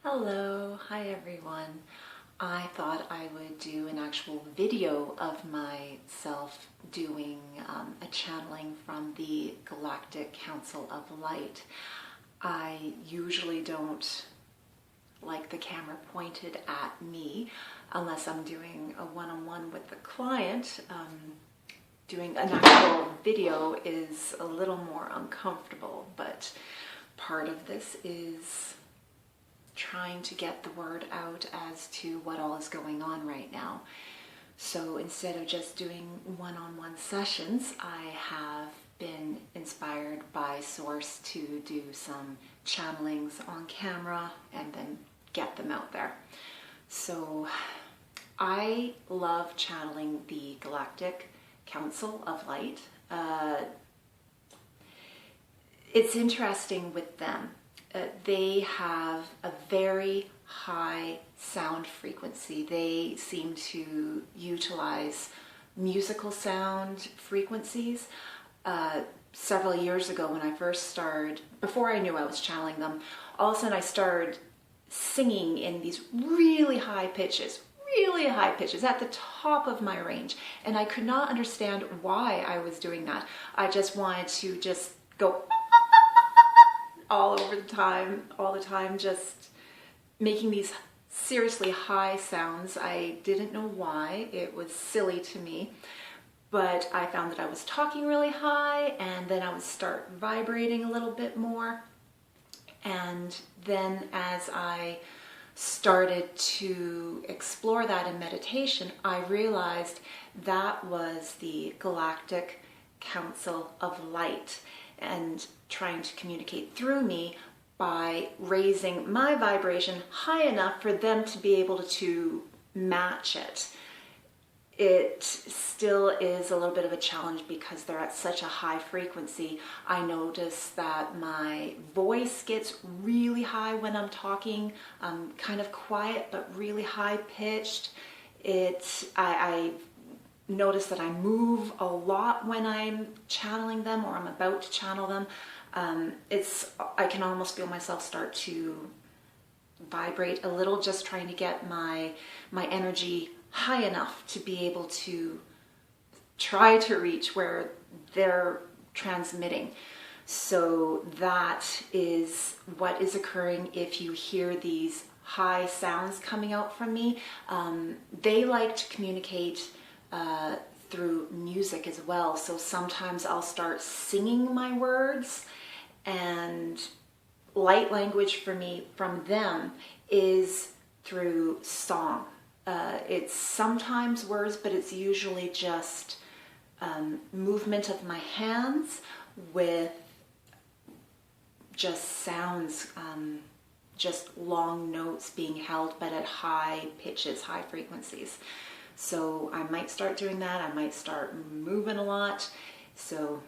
Hello, hi everyone. I thought I would do an actual video of myself doing a channeling from the Galactic Council of Light. I usually don't like the camera pointed at me unless I'm doing a one-on-one with the client. Doing an actual video is a little more uncomfortable, but part of this is trying to get the word out as to what all is going on right now. So instead of just doing one-on-one sessions, I have been inspired by Source to do some channelings on camera and then get them out there. So I love channeling the Galactic Council of Light. It's interesting with them. They have a very high sound frequency. They seem to utilize musical sound frequencies. Several years ago when I first started, before I knew I was channeling them, all of a sudden I started singing in these really high pitches at the top of my range. And I could not understand why I was doing that. I just wanted to just go all the time, just making these seriously high sounds. I didn't know why. It was silly to me, but I found that I was talking really high and then I would start vibrating a little bit more. And then as I started to explore that in meditation, I realized that was the Galactic Council of Light and trying to communicate through me by raising my vibration high enough for them to be able to match it. It still is a little bit of a challenge because they're at such a high frequency. I notice that my voice gets really high when I'm talking, kind of quiet but really high pitched. I notice that I move a lot when I'm channeling them or I'm about to channel them. I can almost feel myself start to vibrate a little, just trying to get my energy high enough to be able to try to reach where they're transmitting. So that is what is occurring if you hear these high sounds coming out from me. They like to communicate through music as well. So sometimes I'll start singing my words, and light language for me from them is through song. It's sometimes words, but it's usually just movement of my hands with just sounds, just long notes being held, but at high pitches, high frequencies. So I might start doing that. I might start moving a lot. So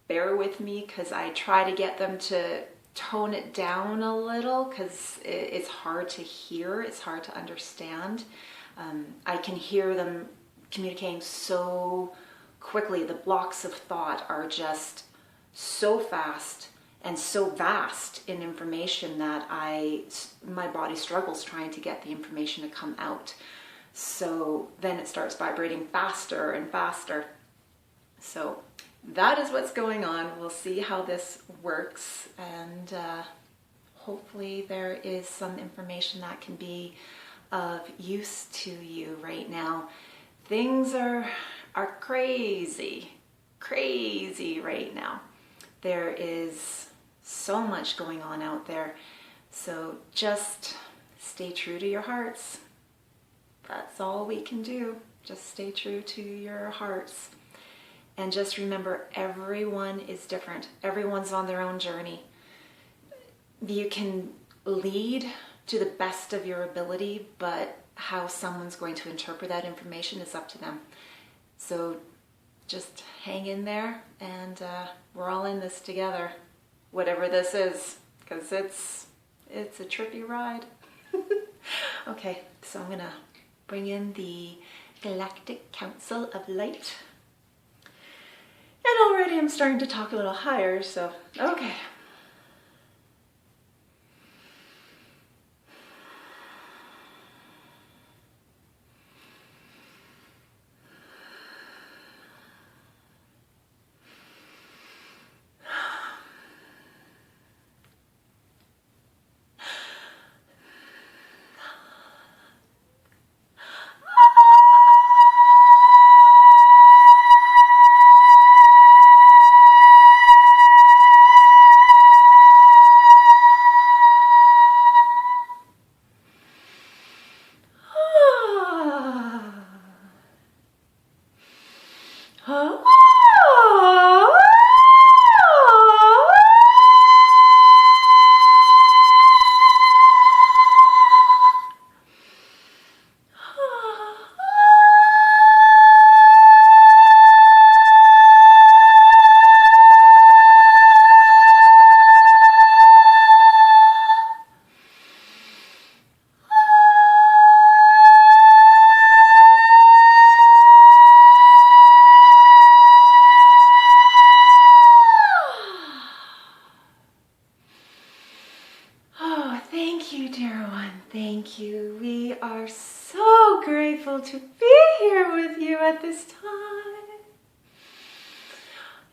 bear with me because I try to get them to tone it down a little because it's hard to hear. It's hard to understand. I can hear them communicating so quickly. The blocks of thought are just so fast and so vast in information that my body struggles trying to get the information to come out. So then it starts vibrating faster and faster. So that is what's going on. We'll see how this works, and hopefully there is some information that can be of use to you right now. Things are crazy right now. There is so much going on out there. So just stay true to your hearts. That's all we can do. Just stay true to your hearts. And just remember, everyone is different. Everyone's on their own journey. You can lead to the best of your ability, but how someone's going to interpret that information is up to them. So just hang in there, and we're all in this together, whatever this is, because it's a trippy ride. Okay, so I'm gonna bring in the Galactic Council of Light. And already I'm starting to talk a little higher, so okay. dear one. Thank you. We are so grateful to be here with you at this time.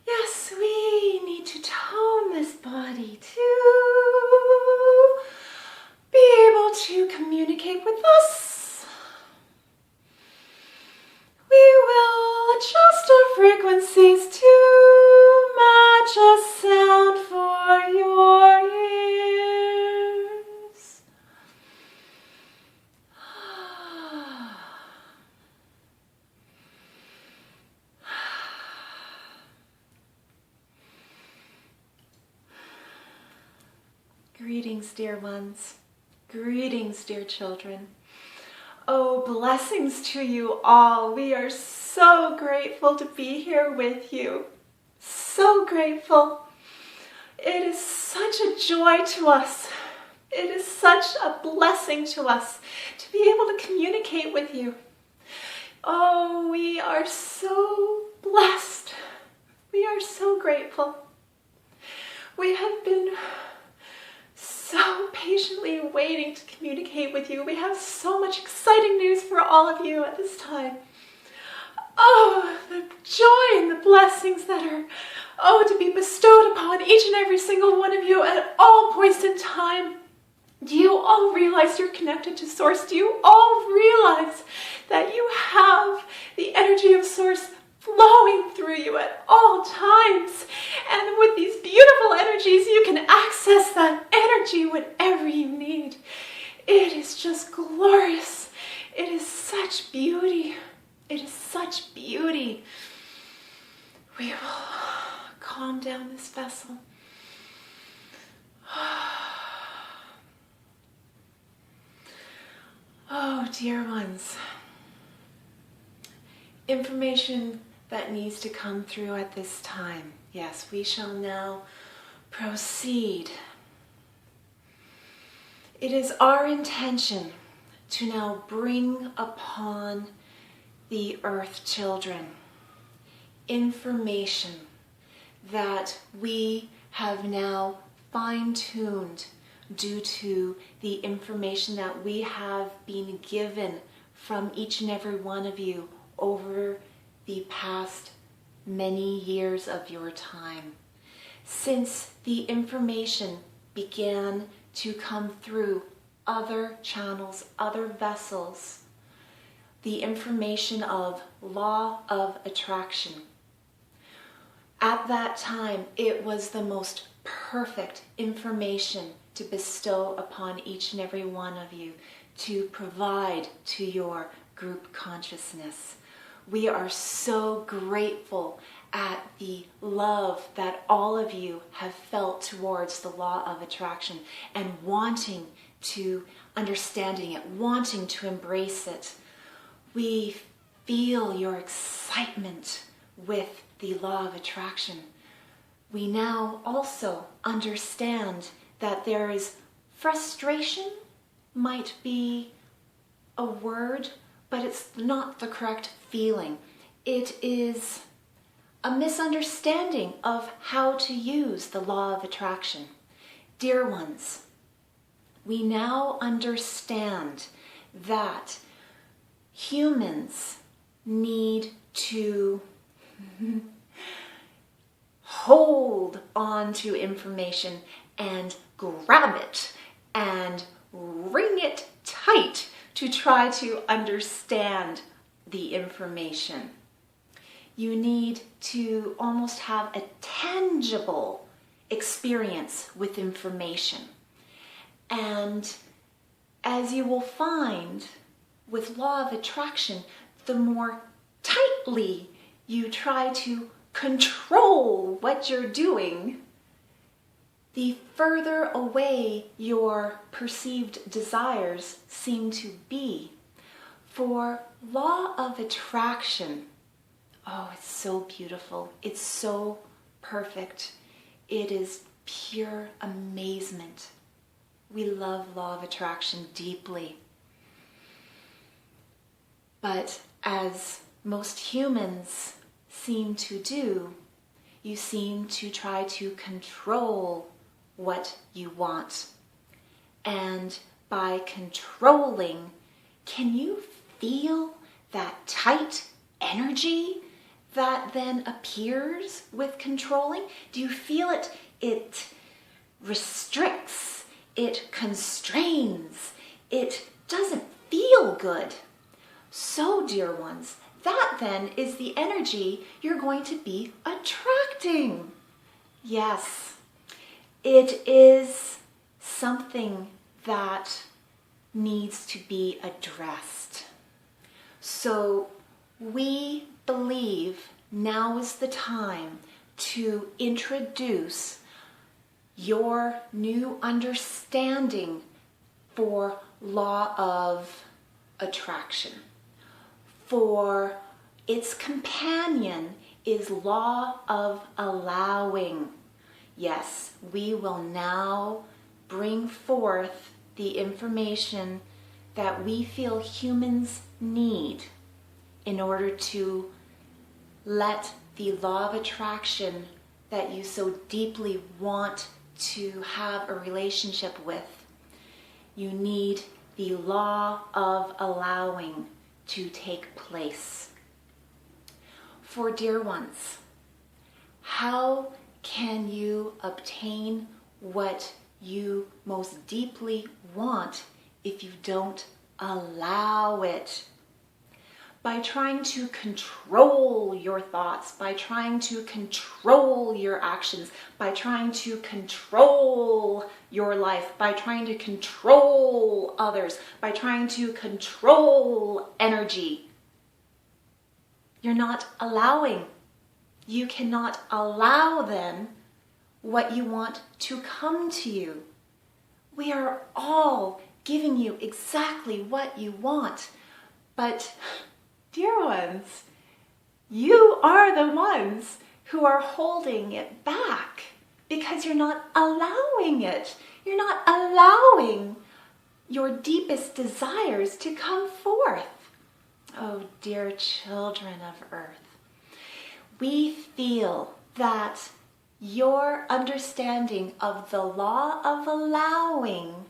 Yes, we need to tone this body to be able to communicate with us. We will adjust our frequencies to match a sound for your ears. Greetings, dear ones. Greetings, dear children. Oh, blessings to you all. We are so grateful to be here with you. So grateful. It is such a joy to us. It is such a blessing to us to be able to communicate with you. Oh, we are so blessed. We are so grateful. We have been so patiently waiting to communicate with you. We have so much exciting news for all of you at this time. Oh, the joy and the blessings that are, to be bestowed upon each and every single one of you at all points in time. Do you all realize you're connected to Source? Do you all realize that you have the energy of Source flowing through you at all times? And with these beautiful energies, you can access that energy whenever you need. It is just glorious. It is such beauty. It is such beauty. We will calm down this vessel. Oh, dear ones. Information that needs to come through at this time. Yes, we shall now proceed. It is our intention to now bring upon the Earth children information that we have now fine-tuned due to the information that we have been given from each and every one of you over the past many years of your time. Since the information began to come through other channels, other vessels, the information of law of attraction. At that time, it was the most perfect information to bestow upon each and every one of you, to provide to your group consciousness. We are so grateful at the love that all of you have felt towards the law of attraction and wanting to understanding it, wanting to embrace it. We feel your excitement with the law of attraction. We now also understand that there is frustration, might be a word, but it's not the correct feeling. It is a misunderstanding of how to use the law of attraction. Dear ones, we now understand that humans need to hold on to information and grab it and wring it tight to try to understand the information. You need to almost have a tangible experience with information. And as you will find with law of attraction, the more tightly you try to control what you're doing, the further away your perceived desires seem to be. For law of attraction, it's so beautiful. It's so perfect. It is pure amazement. We love law of attraction deeply. But as most humans seem to do, you seem to try to control what you want. And by controlling, can you feel that tight energy that then appears with controlling? Do you feel it? It restricts, it constrains, it doesn't feel good. So, dear ones, that then is the energy you're going to be attracting. Yes, it is something that needs to be addressed. So we believe now is the time to introduce your new understanding for law of attraction. For its companion is law of allowing. Yes, we will now bring forth the information that we feel humans need in order to let the law of attraction that you so deeply want to have a relationship with. You need the law of allowing to take place. For dear ones, how can you obtain what you most deeply want if you don't allow it? By trying to control your thoughts, by trying to control your actions, by trying to control your life, by trying to control others, by trying to control energy. You're not allowing. You cannot allow then what you want to come to you. We are all giving you exactly what you want, but dear ones, you are the ones who are holding it back because you're not allowing it. You're not allowing your deepest desires to come forth. Oh, dear children of earth, we feel that your understanding of the law of allowing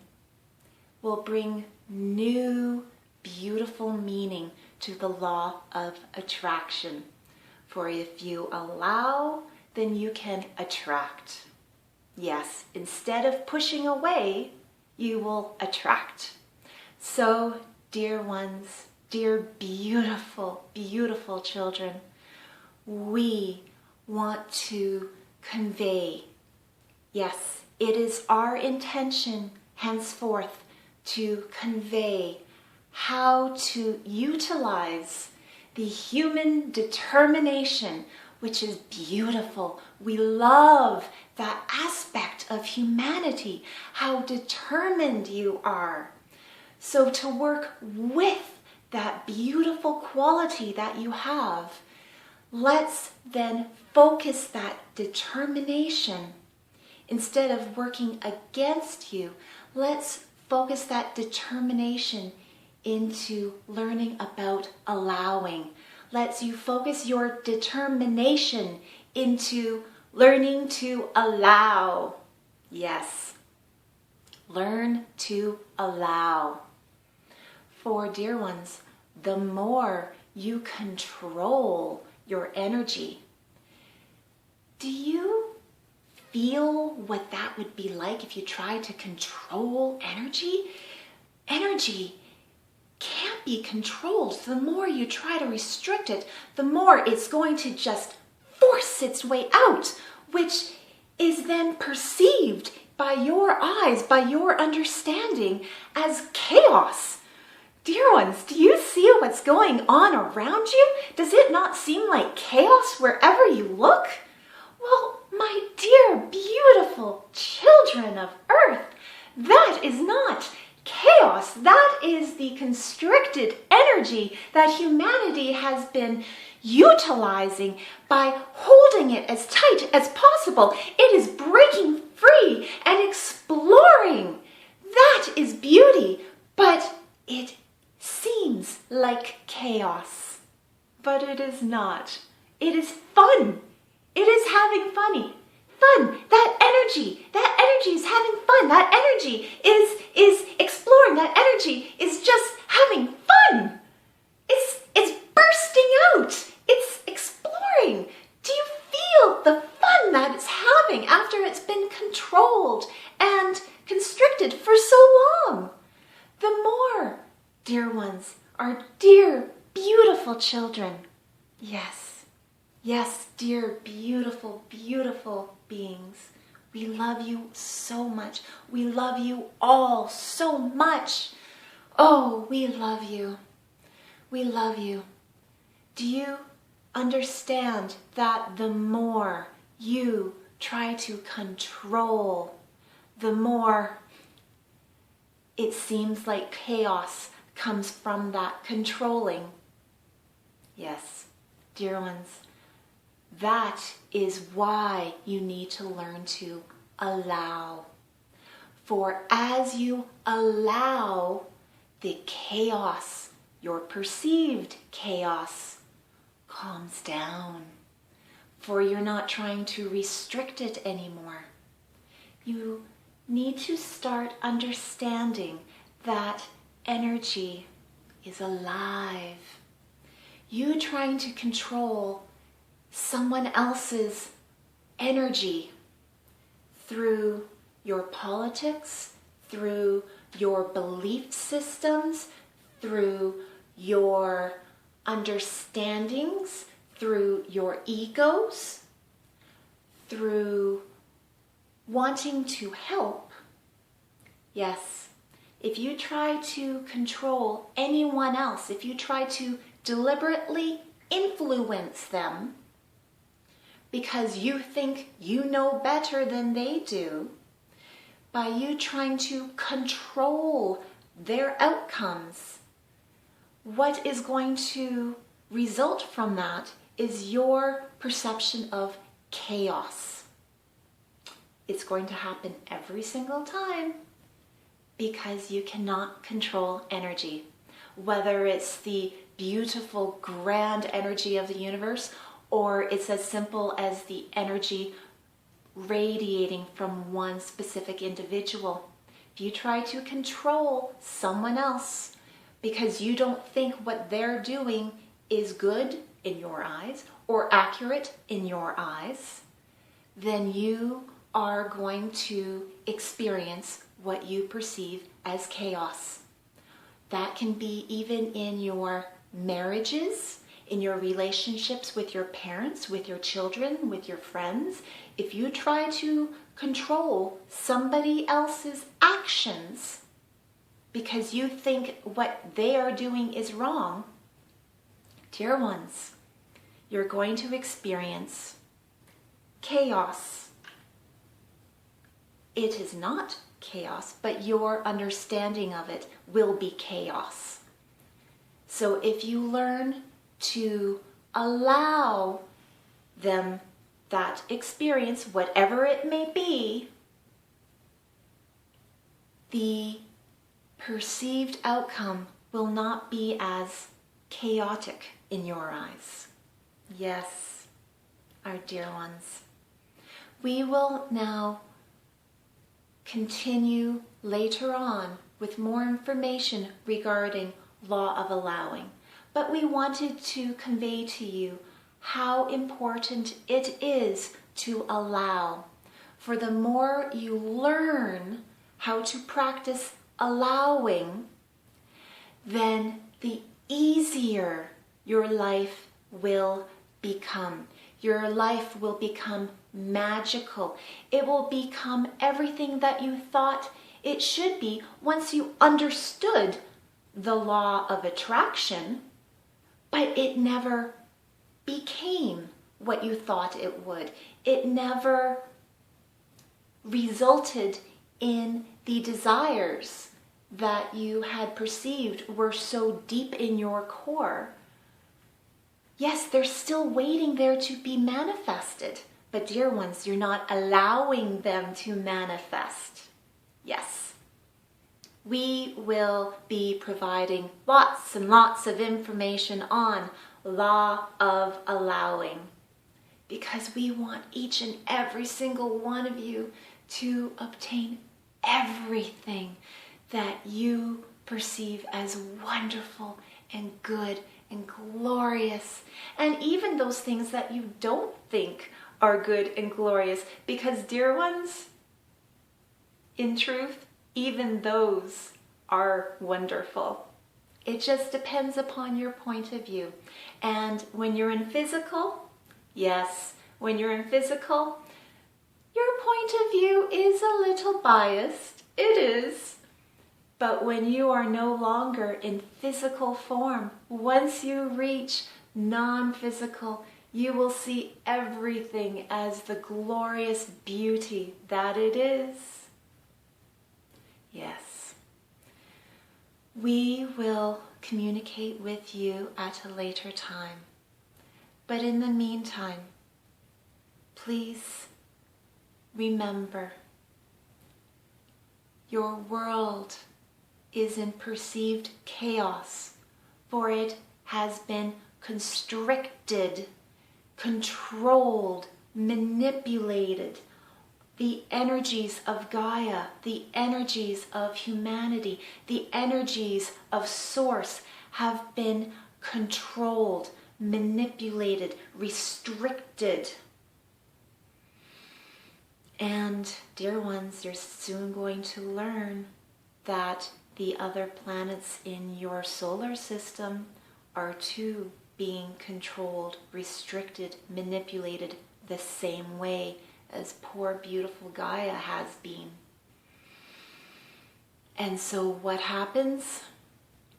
will bring new, beautiful meaning to the law of attraction. For if you allow, then you can attract. Yes, instead of pushing away, you will attract. So, dear ones, dear beautiful, beautiful children, we want to convey, yes, it is our intention henceforth to convey how to utilize the human determination, which is beautiful. We love that aspect of humanity, how determined you are. So to work with that beautiful quality that you have, let's then focus that determination. Instead of working against you, let's focus that determination into learning about allowing. Let's you focus your determination into learning to allow. Yes, learn to allow. For dear ones, the more you control your energy, do you feel what that would be like if you tried to control energy? Energy can't be controlled. The more you try to restrict it, the more it's going to just force its way out, which is then perceived by your eyes, by your understanding, as chaos. Dear ones, do you see what's going on around you? Does it not seem like chaos wherever you look? Well, my dear, beautiful children of earth, that is not chaos. That is the constricted energy that humanity has been utilizing by holding it as tight as possible. It is breaking free and exploring. That is beauty, but it seems like chaos. But it is not. It is fun. It is having fun. That energy is having fun. That energy is exploring. exploring. That energy is just having fun. It's bursting out. It's exploring. Do you feel the fun that it's having after it's been controlled and constricted for so long? The more, dear ones, our dear, beautiful children. Yes, yes, dear, beautiful, beautiful beings. We love you so much. We love you all so much. Oh, we love you. We love you. Do you understand that the more you try to control, the more it seems like chaos comes from that controlling? Yes, dear ones, that is why you need to learn to allow. For as you allow the chaos, your perceived chaos, calms down. For you're not trying to restrict it anymore. You need to start understanding that energy is alive. You trying to control someone else's energy through your politics, through your belief systems, through your understandings, through your egos, through wanting to help. Yes, if you try to control anyone else, if you try to deliberately influence them because you think you know better than they do, by you trying to control their outcomes, what is going to result from that is your perception of chaos. It's going to happen every single time because you cannot control energy. Whether it's the beautiful, grand energy of the universe, or it's as simple as the energy radiating from one specific individual. If you try to control someone else because you don't think what they're doing is good in your eyes or accurate in your eyes, then you are going to experience what you perceive as chaos. That can be even in your marriages, in your relationships with your parents, with your children, with your friends. If you try to control somebody else's actions because you think what they are doing is wrong, dear ones, you're going to experience chaos. It is not chaos, but your understanding of it will be chaos. So if you learn to allow them that experience, whatever it may be, the perceived outcome will not be as chaotic in your eyes. Yes, our dear ones. We will now continue later on with more information regarding law of allowing. But we wanted to convey to you how important it is to allow. For the more you learn how to practice allowing, then the easier your life will become. Your life will become magical. It will become everything that you thought it should be once you understood the law of attraction, but it never became what you thought it would. It never resulted in the desires that you had perceived were so deep in your core. Yes, they're still waiting there to be manifested. But dear ones, you're not allowing them to manifest. Yes. We will be providing lots and lots of information on law of allowing, because we want each and every single one of you to obtain everything that you perceive as wonderful and good and glorious, and even those things that you don't think are good and glorious, because, dear ones, in truth, even those are wonderful. It just depends upon your point of view. And when you're in physical, yes, when you're in physical, your point of view is a little biased. It is. But when you are no longer in physical form, once you reach non-physical, you will see everything as the glorious beauty that it is. Yes. We will communicate with you at a later time. But in the meantime, please remember, your world is in perceived chaos, for it has been constricted, controlled, manipulated. The energies of Gaia, the energies of humanity, the energies of Source have been controlled, manipulated, restricted. And, dear ones, you're soon going to learn that the other planets in your solar system are too being controlled, restricted, manipulated the same way as poor, beautiful Gaia has been. And so what happens?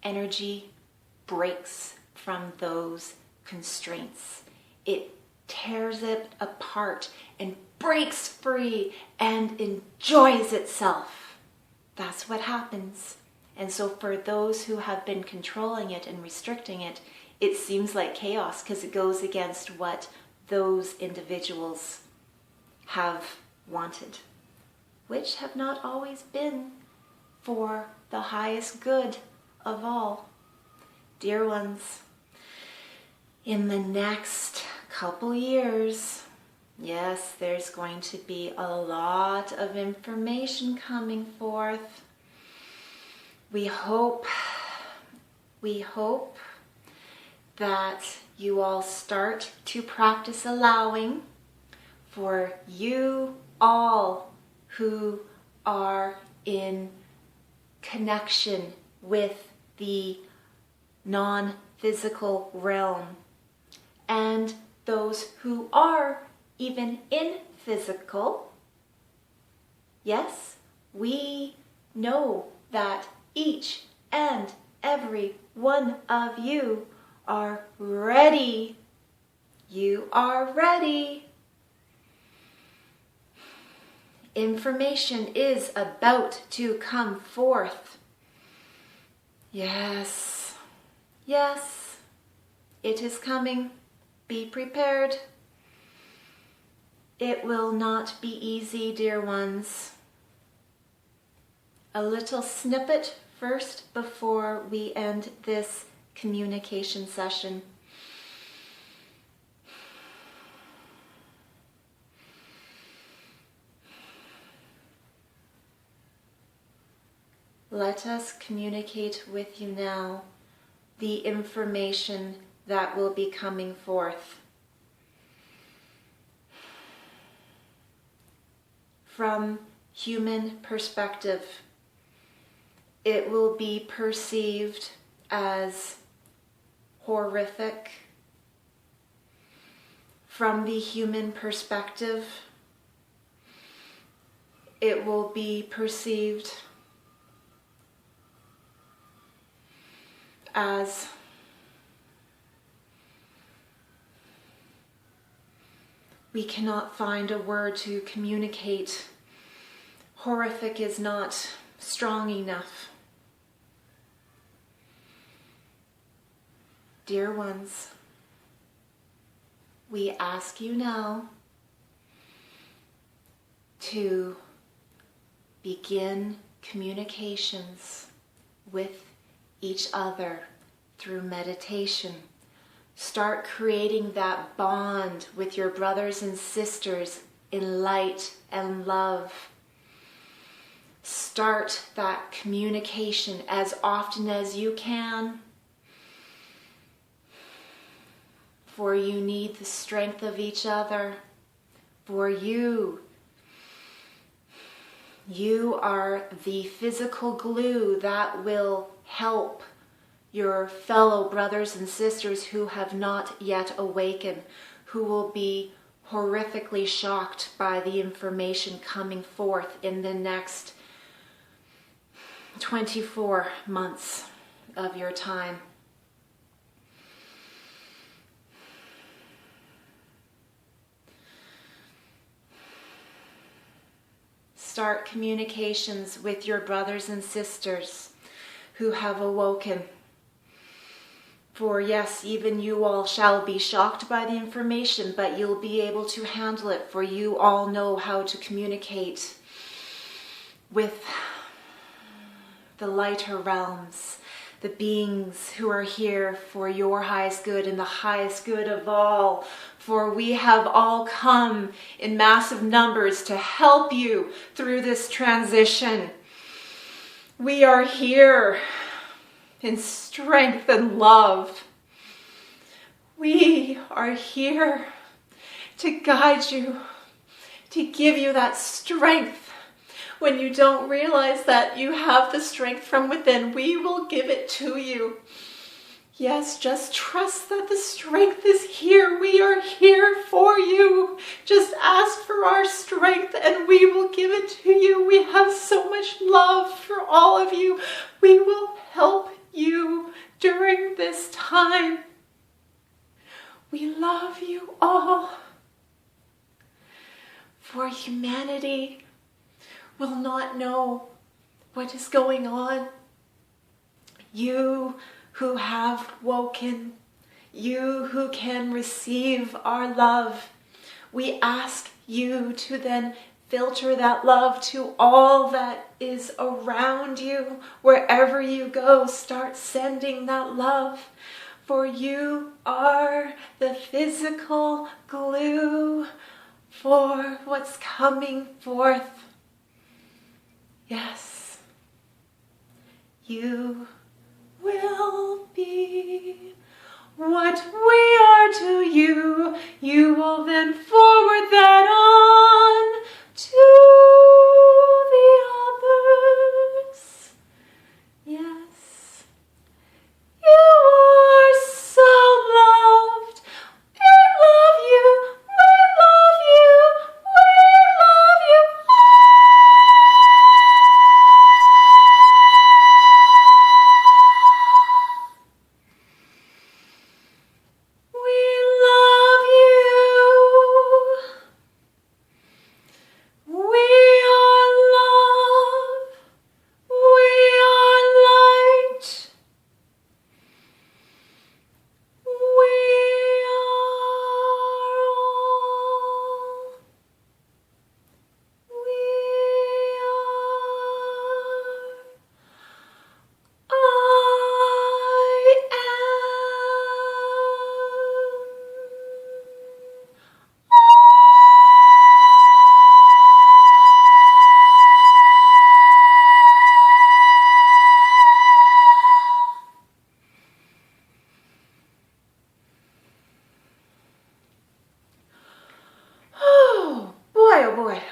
Energy breaks from those constraints. It tears it apart and breaks free and enjoys itself. That's what happens. And so for those who have been controlling it and restricting it, it seems like chaos because it goes against what those individuals have wanted, which have not always been for the highest good of all. Dear ones, in the next couple years, yes, there's going to be a lot of information coming forth. We hope that you all start to practice allowing for you all who are in connection with the non-physical realm, and those who are even in physical. Yes, we know that each and every one of you are ready. You are ready. Information is about to come forth. Yes, yes, it is coming. Be prepared. It will not be easy, dear ones. A little snippet first before we end this communication session. Let us communicate with you now the information that will be coming forth. From human perspective, it will be perceived as horrific. From the human perspective, it will be perceived as we cannot find a word to communicate. Horrific is not strong enough. Dear ones, we ask you now to begin communications with each other through meditation. Start creating that bond with your brothers and sisters in light and love. start that communication as often as you can. For you need the strength of each other. For you are the physical glue that will help your fellow brothers and sisters who have not yet awakened, who will be horrifically shocked by the information coming forth in the next 24 months of your time. Start communications with your brothers and sisters who have awoken. For yes, even you all shall be shocked by the information, but you'll be able to handle it, for you all know how to communicate with the lighter realms, the beings who are here for your highest good and the highest good of all. For we have all come in massive numbers to help you through this transition. We are here in strength and love. We are here to guide you, to give you that strength. When you don't realize that you have the strength from within, we will give it to you. Yes, just trust that the strength is here. We are here for you. Just ask for our strength and we will give it to you. We have so much love for all of you. We will help you during this time. We love you all. For humanity will not know what is going on. You who have woken, you who can receive our love, we ask you to then filter that love to all that is around you. Wherever you go, start sending that love. For you are the physical glue for what's coming forth. Yes, you will be what we are to you. You will then forward that on to the others. Yes, you are so loved. We love you. We love you. We love you.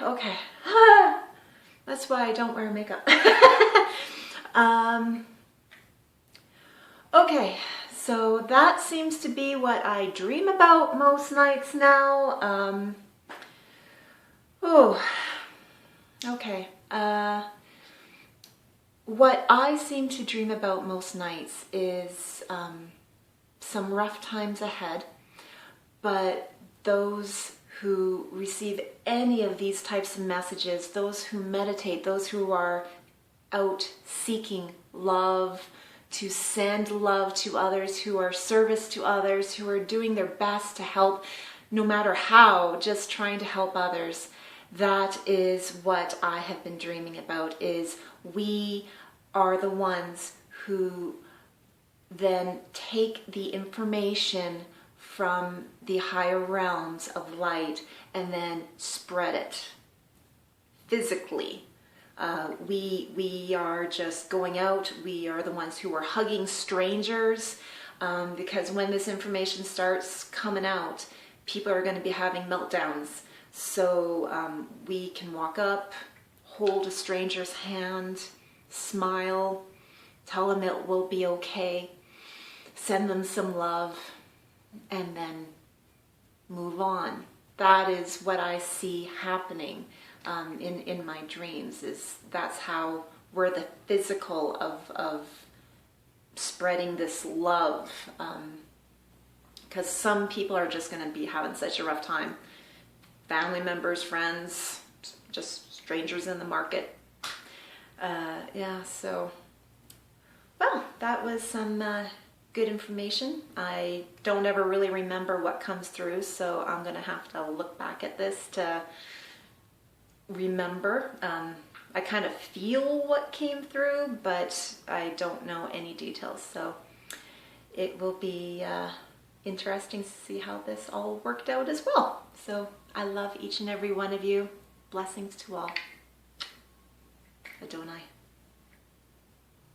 Okay. That's why I don't wear makeup. Okay, so that seems to be what I dream about most nights now. Okay. What I seem to dream about most nights is some rough times ahead, but those who receive any of these types of messages, those who meditate, those who are out seeking love, to send love to others, who are service to others, who are doing their best to help, no matter how, just trying to help others. That is what I have been dreaming about, is we are the ones who then take the information from the higher realms of light and then spread it physically We are just going out. We are the ones who are hugging strangers, because when this information starts coming out, people are going to be having meltdowns. So we can walk up, hold a stranger's hand, smile, tell them it will be okay, send them some love, and then move on. That is what I see happening in my dreams. That's how we're the physical of spreading this love. Because some people are just going to be having such a rough time. Family members, friends, just strangers in the market. Yeah, so, well, that was some good information. I don't ever really remember what comes through, so I'm going to have to look back at this to remember. I kind of feel what came through, but I don't know any details, so it will be interesting to see how this all worked out as well. So I love each and every one of you. Blessings to all. Adonai.